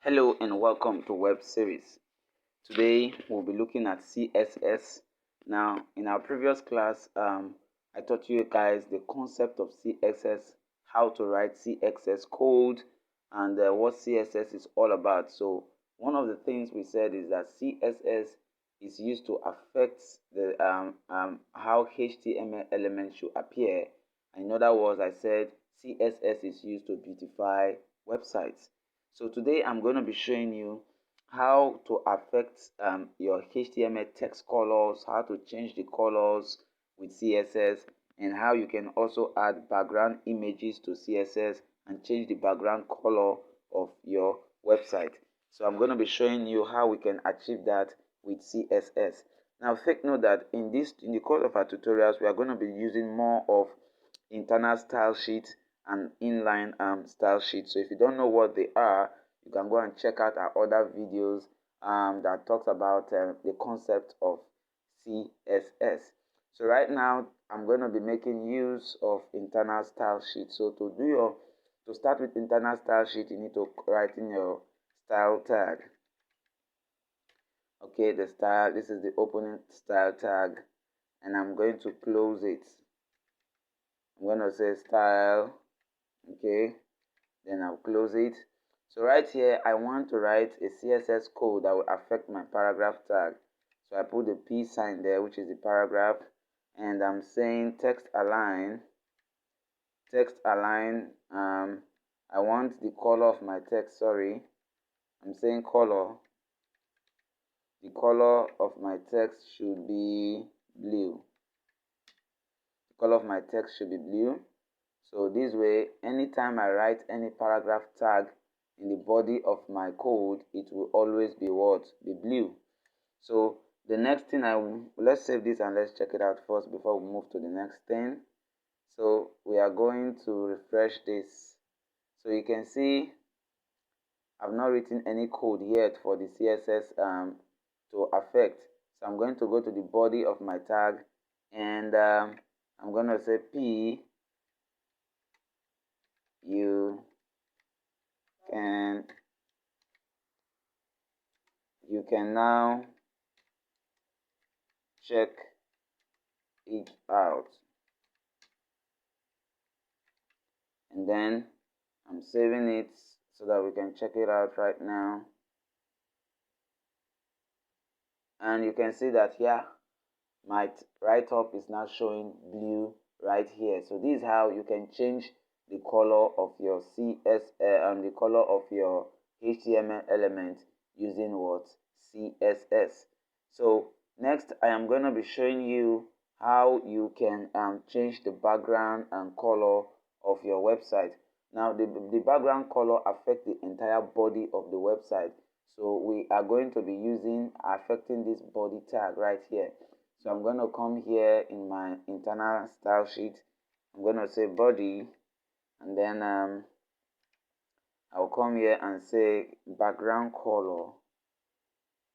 Hello and welcome to Web Series. Today we'll be looking at CSS. Now, in our previous class, I taught you guys the concept of CSS, how to write CSS code, and what CSS is all about. So, one of the things we said is that CSS is used to affect the how HTML elements should appear. In other words, I said CSS is used to beautify websites. So today I'm going to be showing you how to affect your HTML text colors, how to change the colors with CSS, and how you can also add background images to CSS and change the background color of your website. So I'm going to be showing you how we can achieve that with CSS. Now take note that in the course of our tutorials, we are going to be using more of internal style sheets and inline style sheets. So if you don't know what they are, you can go and check out our other videos that talks about the concept of CSS. So right now I'm going to be making use of internal style sheet. So to start with internal style sheet, you need to write in your style tag. Okay, the style, this is the opening style tag, and I'm going to close it. I'm going to say style, okay, then I'll close it. So right here, I want to write a CSS code that will affect my paragraph tag. So I put the P sign there, which is the paragraph, and I'm saying text align. I want the color of my text, I'm saying color. The color of my text should be blue. The color of my text should be blue. So this way, anytime I write any paragraph tag in the body of my code, it will always be what? Be blue. So the next thing let's save this and let's check it out first before we move to the next thing. So we are going to refresh this. So you can see I've not written any code yet for the CSS to affect. So I'm going to go to the body of my tag, and I'm going to say P. You can now check it out, and then I'm saving it so that we can check it out right now. And you can see that here my write-up is now showing blue right here. So this is how you can change the color of your and the color of your HTML element using what? CSS. So next I am going to be showing you how you can change the background and color of your website. Now the background color affects the entire body of the website. So we are going to be affecting this body tag right here. So I'm going to come here in my internal style sheet. I'm going to say body, and then I'll come here and say background color.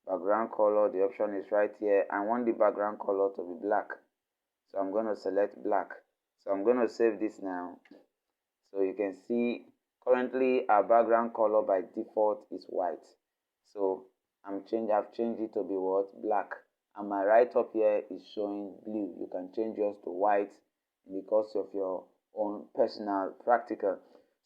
Background color, the option is right here. I want the background color to be black. So I'm going to select black. So I'm going to save this now. So you can see currently our background color by default is white. So I've changed it to be what? Black. And my write-up here is showing blue. You can change yours to white because of your own personal practical.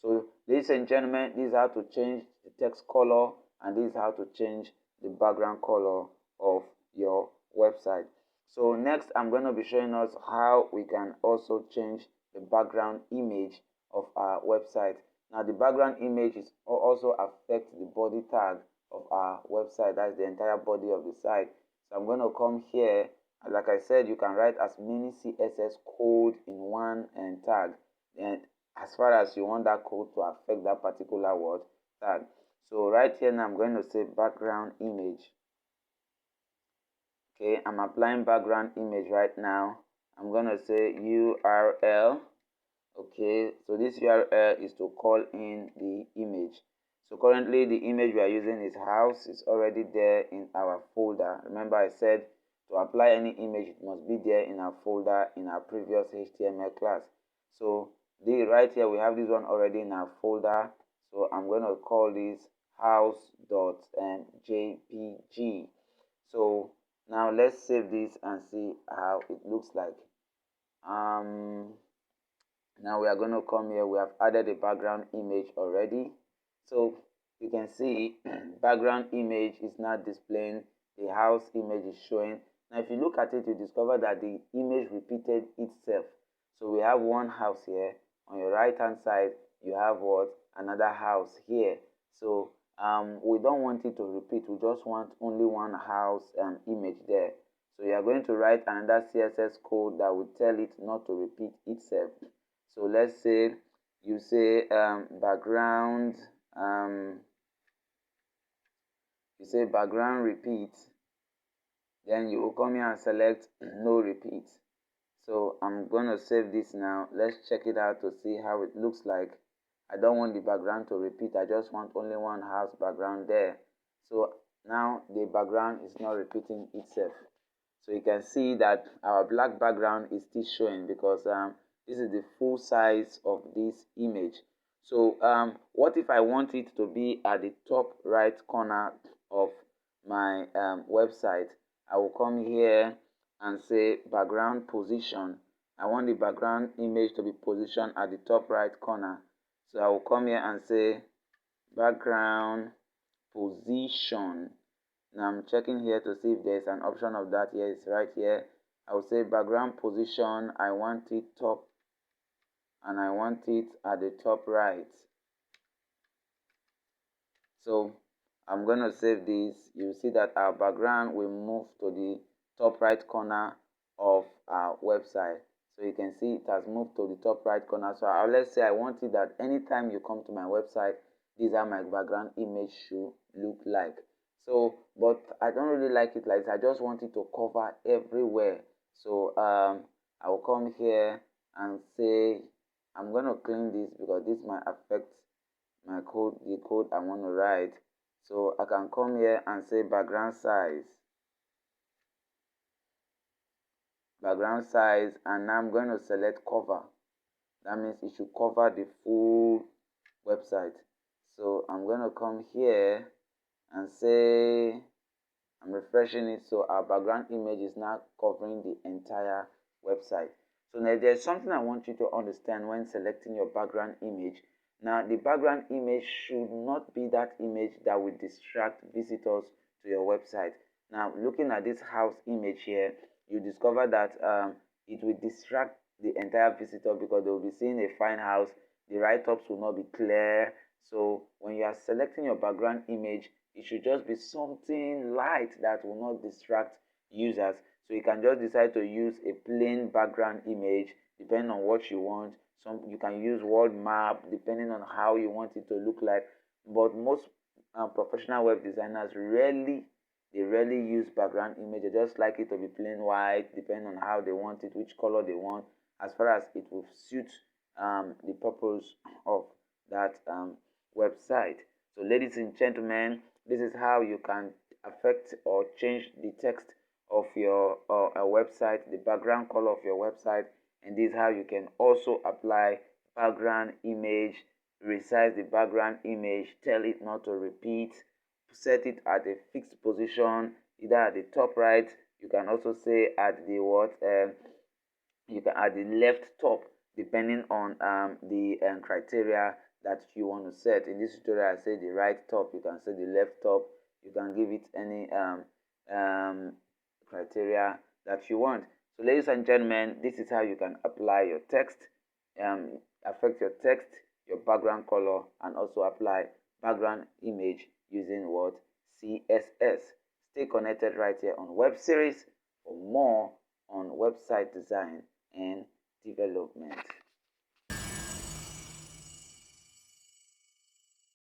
So ladies and gentlemen, this is how to change the text color, and this is how to change the background color of your website. So next I'm going to be showing us how we can also change the background image of our website. Now the background image also affects the body tag of our website. That's the entire body of the site. So I'm going to come here, and like I said, you can write as many CSS code in one tag, and as far as you want that code to affect that particular word tag. So right here now I'm going to say background image. Okay, I'm applying background image right now. I'm going to say URL. Okay, so this URL is to call in the image. So currently the image we are using is house. It's already there in our folder. Remember I said to apply any image, it must be there in our folder in our previous HTML class. So right here we have this one already in our folder. So I'm going to call this house.jpg. So now let's save this and see how it looks like. Now we are going to come here. We have added a background image already. So you can see background image is now displaying, the house image is showing. Now if you look at it, you discover that the image repeated itself. So we have one house here. On your right hand side, you have what? Another house here. So we don't want it to repeat. We just want only one house image there. So you are going to write another CSS code that will tell it not to repeat itself. So let's say you say background you say background repeat, then you will come here and select no repeat. So I'm going to save this now. Let's check it out to see how it looks like. I don't want the background to repeat. I just want only one house background there. So now the background is not repeating itself. So you can see that our black background is still showing because this is the full size of this image. So what if I want it to be at the top right corner of my website? I will come here and say background position. I want the background image to be positioned at the top right corner. So I will come here and say background position. Now I'm checking here to see if there's an option of that. Here it's right here. I will say background position. I want it top and I want it at the top right. So I'm going to save this. You see that our background will move to the top right corner of our website. So you can see it has moved to the top right corner. So let's say I want it that anytime you come to my website, these are my background image should look like. So, but I don't really like it like this. I just want it to cover everywhere. So I will come here and say I'm going to clean this because this might affect my code, the code I want to write. So I can come here and say background size, and now I'm going to select cover. That means it should cover the full website. So I'm going to come here and say I'm refreshing it, so our background image is now covering the entire website. So now there's something I want you to understand when selecting your background image. Now the background image should not be that image that will distract visitors to your website. Now looking at this house image here, you discover that it will distract the entire visitor because they will be seeing a fine house. The write-ups will not be clear. So when you are selecting your background image, it should just be something light that will not distract users. So you can just decide to use a plain background image depending on what you want. You can use world map depending on how you want it to look like. But most professional web designers rarely use background image. They just like it to be plain white depending on how they want it, which color they want, as far as it will suit the purpose of that website. So ladies and gentlemen, this is how you can affect or change the text of your website, the background color of your website, and this is how you can also apply background image, resize the background image, tell it not to repeat, set it at a fixed position, either at the top right. You can also say at the you can at the left top, depending on the criteria that you want to set. In this tutorial I say the right top, you can say the left top, you can give it any criteria that you want. So ladies and gentlemen, this is how you can apply your text, affect your text, your background color, and also apply background image using what? CSS. Stay connected right here on Web Series for more on website design and development.